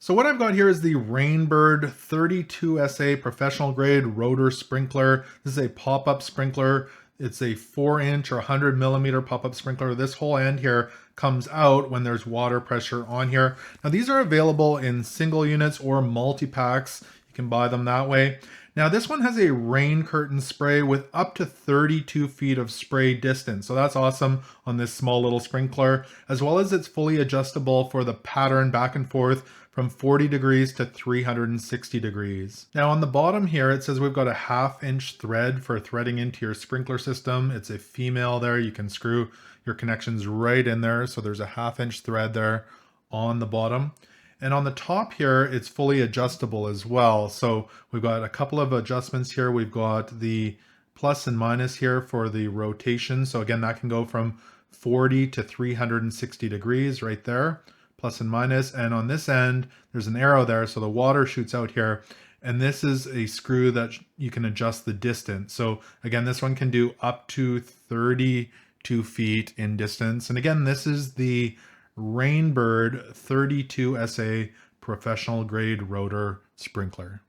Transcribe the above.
So what I've got here is the Rainbird 32SA professional grade rotor sprinkler. This is a pop-up sprinkler. It's a 4-inch or 100 millimeter pop-up sprinkler. This whole end here comes out when there's water pressure on here. Now these are available in single units or multi-packs. You can buy them that way. Now this one has a rain curtain spray with up to 32 feet of spray distance. So that's awesome on this small little sprinkler, as well as it's fully adjustable for the pattern back and forth from 40 degrees to 360 degrees. Now on the bottom here, it says we've got a 1/2-inch thread for threading into your sprinkler system. It's a female there. You can screw your connections right in there. So there's a 1/2-inch thread there on the bottom. And on the top here, it's fully adjustable as well. So we've got a couple of adjustments here. We've got the plus and minus here for the rotation. So again, that can go from 40 to 360 degrees right there, plus and minus. And on this end, there's an arrow there. So the water shoots out here. And this is a screw that you can adjust the distance. So again, this one can do up to 32 feet in distance. And again, this is the Rainbird 32SA professional grade rotor sprinkler.